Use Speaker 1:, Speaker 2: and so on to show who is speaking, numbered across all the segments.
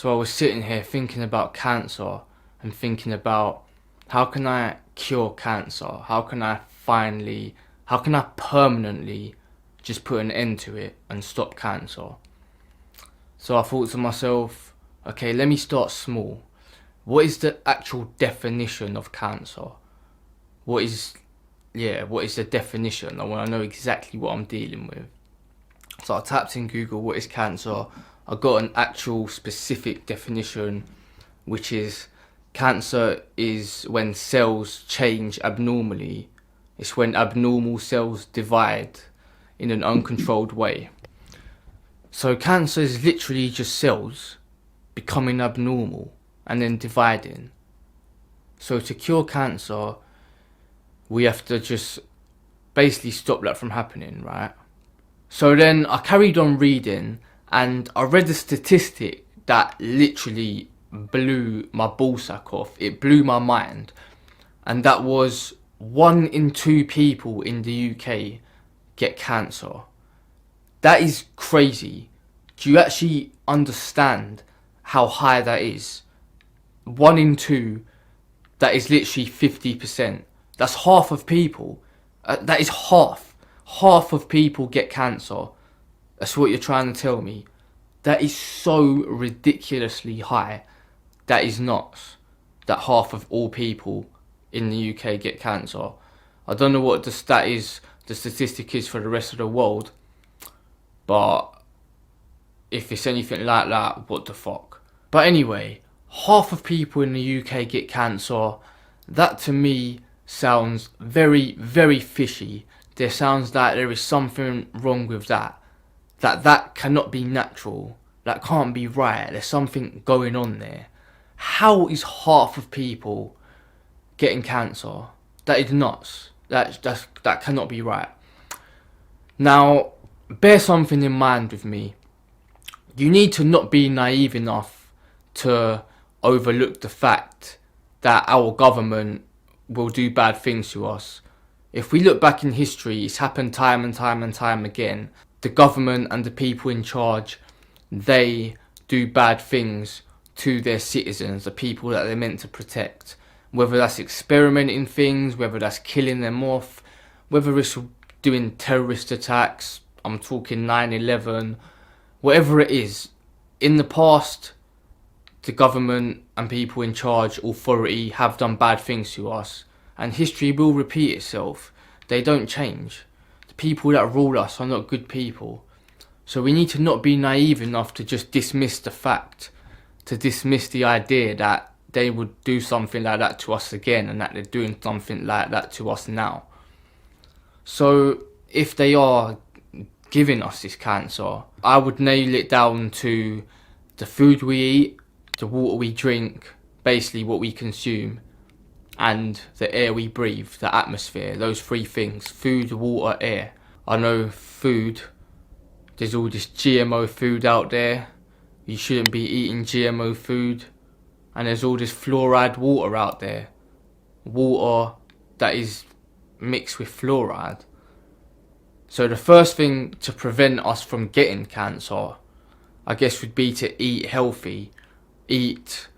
Speaker 1: So I was sitting here thinking about cancer and thinking about how can I cure cancer? How can I permanently just put an end to it and stop cancer? So I thought to myself, okay, let me start small. What is the actual definition of cancer? What is the definition? I want to know exactly what I'm dealing with. So I typed in Google, what is cancer? I got an actual specific definition, which is cancer is when cells change abnormally. It's when abnormal cells divide in an uncontrolled way. So cancer is literally just cells becoming abnormal and then dividing. So to cure cancer, we have to just basically stop that from happening, right? So then I carried on reading and I read a statistic that literally blew my ballsack off. It blew my mind. And that was 1 in 2 people in the UK get cancer. That is crazy. Do you actually understand how high that is? 1 in 2, that is literally 50%. That's half of people. That is half. Half of people get cancer. That's what you're trying to tell me. That is so ridiculously high. That is nuts. That half of all people in the UK get cancer. I don't know what the statistic is for the rest of the world. But if it's anything like that, what the fuck? But anyway, half of people in the UK get cancer. That to me sounds very, very fishy. There sounds like there is something wrong with that. That cannot be natural. That can't be right. There's something going on there. How is half of people getting cancer? That is nuts. That cannot be right. Now, bear something in mind with me. You need to not be naive enough to overlook the fact that our government will do bad things to us. If we look back in history, it's happened time and time and time again. The government and the people in charge, they do bad things to their citizens, the people that they're meant to protect. Whether that's experimenting things, whether that's killing them off, whether it's doing terrorist attacks, I'm talking 9/11, whatever it is. In the past, the government and people in charge, authority, have done bad things to us. And history will repeat itself. They don't change. The people that rule us are not good people. So we need to not be naive enough to just dismiss the fact, to dismiss the idea that they would do something like that to us again and that they're doing something like that to us now. So if they are giving us this cancer, I would nail it down to the food we eat, the water we drink, basically what we consume, and the air we breathe, the atmosphere, those 3 things: food, water, air. I know food, there's all this GMO food out there. You shouldn't be eating GMO food. And there's all this fluoride water out there. Water that is mixed with fluoride. So the first thing to prevent us from getting cancer, I guess, would be to eat healthy. Eat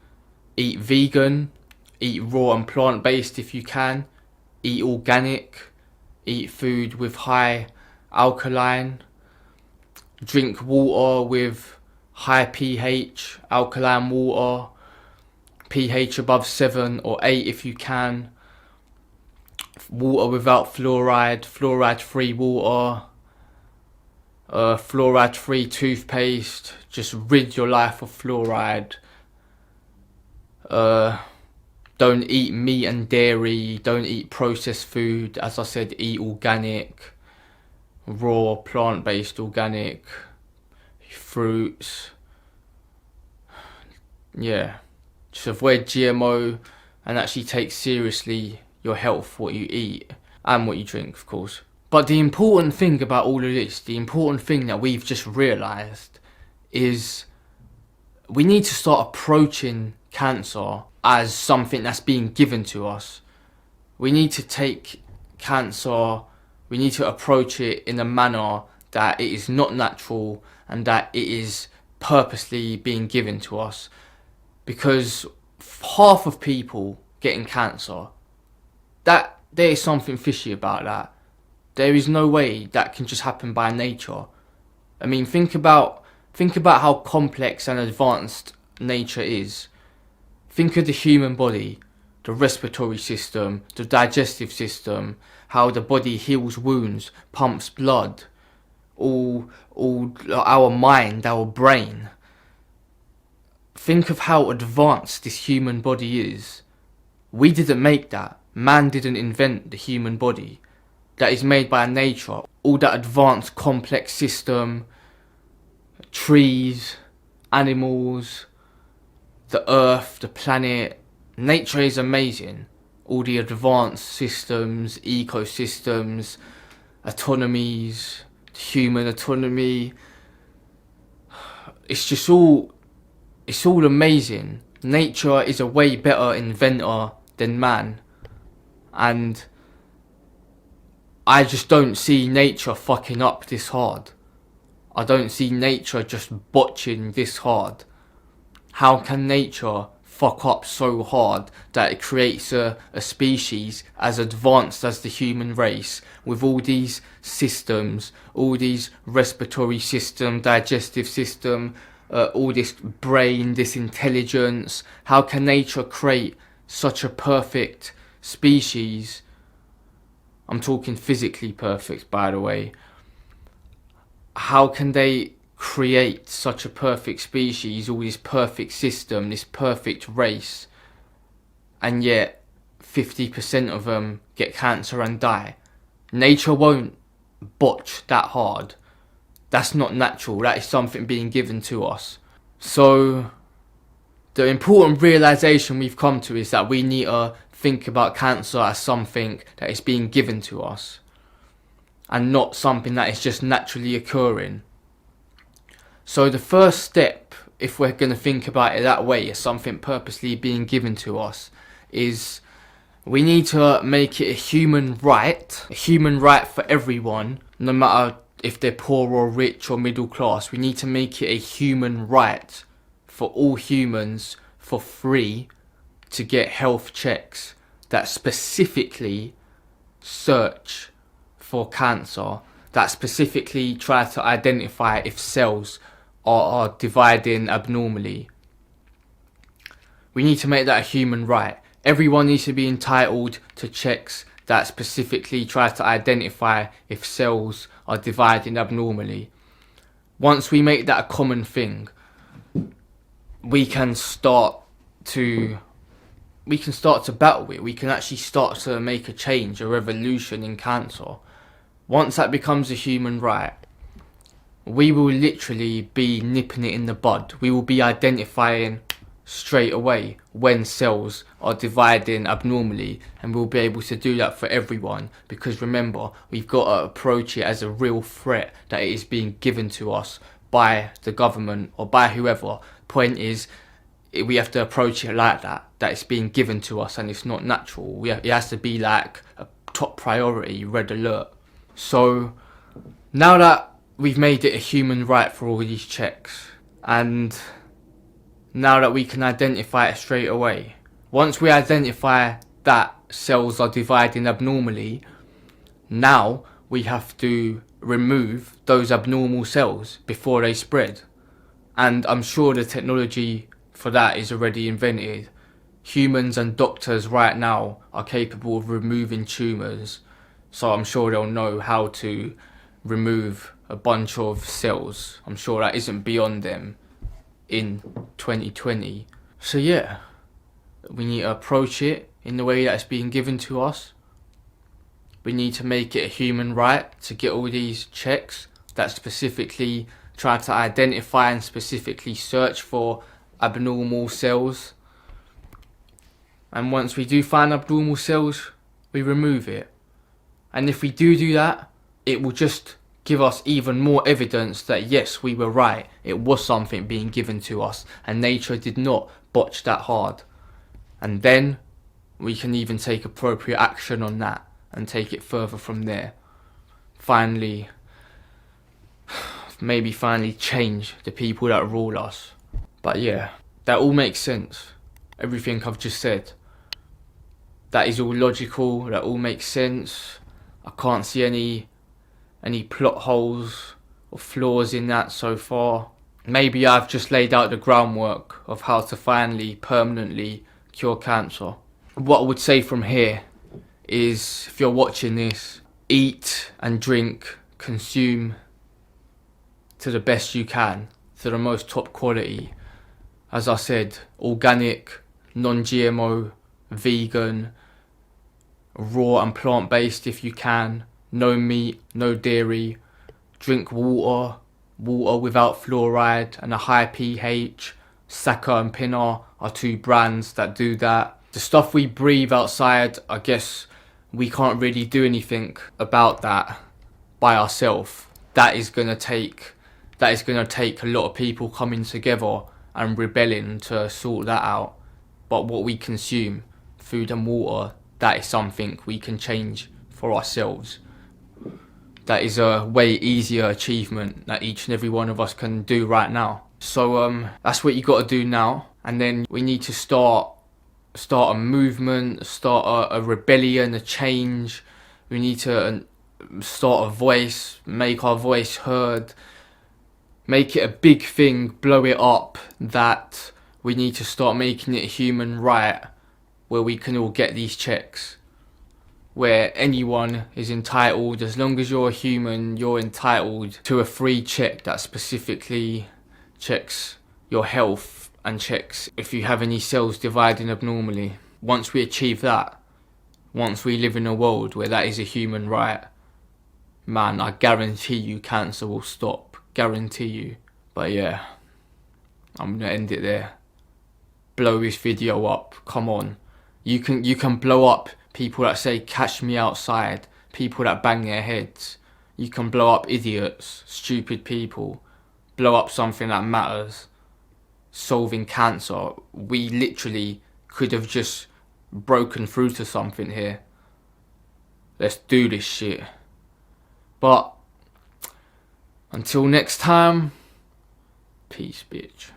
Speaker 1: vegan. Eat raw and plant-based if you can. Eat organic. Eat food with high alkaline. Drink water with high pH, alkaline water. pH above 7 or 8 if you can. Water without fluoride, fluoride-free water. Fluoride-free toothpaste. Just rid your life of fluoride. Don't eat meat and dairy. Don't eat processed food. As I said, eat organic, raw, plant-based, organic, fruits. Yeah, just avoid GMO and actually take seriously your health, what you eat and what you drink, of course. But the important thing about all of this, the important thing that we've just realised, is we need to start approaching cancer as something that's being given to us. We need to take cancer, we need to approach it in a manner that it is not natural and that it is purposely being given to us, because half of people getting cancer, that there is something fishy about that. There is no way that can just happen by nature. I mean, think about how complex and advanced nature is. Think of the human body, the respiratory system, the digestive system, how the body heals wounds, pumps blood, all our mind, our brain. Think of how advanced this human body is. We didn't make that. Man didn't invent the human body. That is made by nature. All that advanced complex system, trees, animals, the earth, the planet. Nature is amazing. All the advanced systems, ecosystems, autonomies, human autonomy. It's all amazing. Nature is a way better inventor than man. And I just don't see nature fucking up this hard. I don't see nature just botching this hard. How can nature fuck up so hard that it creates a species as advanced as the human race, with all these systems, all these respiratory system, digestive system, all this brain, this intelligence? How can nature create such a perfect species? I'm talking physically perfect, by the way. How can they create such a perfect species, all this perfect system, this perfect race, and yet 50% of them get cancer and die? Nature won't botch that hard. That's not natural. That is something being given to us. So the important realization we've come to is that we need to think about cancer as something that is being given to us, and not something that is just naturally occurring. So the first step, if we're going to think about it that way, as something purposely being given to us, is we need to make it a human right for everyone, no matter if they're poor or rich or middle class. We need to make it a human right for all humans for free to get health checks that specifically search for cancer, that specifically try to identify if cells are dividing abnormally. We need to make that a human right. Everyone needs to be entitled to checks that specifically try to identify if cells are dividing abnormally. Once we make that a common thing, we can start to battle it. We can actually start to make a change, a revolution in cancer. Once that becomes a human right, we will literally be nipping it in the bud. We will be identifying straight away when cells are dividing abnormally, and we'll be able to do that for everyone, because remember, we've got to approach it as a real threat that it is being given to us by the government or by whoever. Point is, we have to approach it like that it's being given to us and it's not natural. It has to be like a top priority, red alert. So now that we've made it a human right for all these checks, and now that we can identify it straight away, once we identify that cells are dividing abnormally, now we have to remove those abnormal cells before they spread. And I'm sure the technology for that is already invented. Humans and doctors right now are capable of removing tumours, so I'm sure they'll know how to remove a bunch of cells. I'm sure that isn't beyond them in 2020. So yeah, we need to approach it in the way that it's being given to us. We need to make it a human right to get all these checks that specifically try to identify and specifically search for abnormal cells. And once we do find abnormal cells, we remove it. And if we do that, it will just give us even more evidence that yes, we were right. It was something being given to us, and nature did not botch that hard. And then we can even take appropriate action on that and take it further from there. Finally, maybe finally change the people that rule us. But yeah, that all makes sense. Everything I've just said. That is all logical, that all makes sense. I can't see any plot holes or flaws in that so far. Maybe I've just laid out the groundwork of how to finally permanently cure cancer. What I would say from here is, if you're watching this, eat and drink, consume to the best you can, to the most top quality. As I said, organic, non-GMO, vegan, raw and plant-based if you can, no meat, no dairy, drink water without fluoride and a high pH. Saka and Pinner are two brands that do that. The stuff we breathe outside, I guess we can't really do anything about that by ourselves. That is gonna take a lot of people coming together and rebelling to sort that out. But what we consume, food and water, that is something we can change for ourselves. That is a way easier achievement that each and every one of us can do right now. So that's what you got to do now. And then we need to start a movement, start a rebellion, a change. We need to start a voice, make our voice heard, make it a big thing, blow it up, that we need to start making it a human right where we can all get these checks, where anyone is entitled, as long as you're a human, you're entitled to a free check that specifically checks your health and checks if you have any cells dividing abnormally. Once we achieve that, once we live in a world where that is a human right, man, I guarantee you cancer will stop. Guarantee you. But yeah, I'm gonna end it there. Blow this video up. Come on. You can blow up people that say catch me outside, people that bang their heads. You can blow up idiots, stupid people. Blow up something that matters. Solving cancer. We literally could have just broken through to something here. Let's do this shit. But until next time, peace, bitch.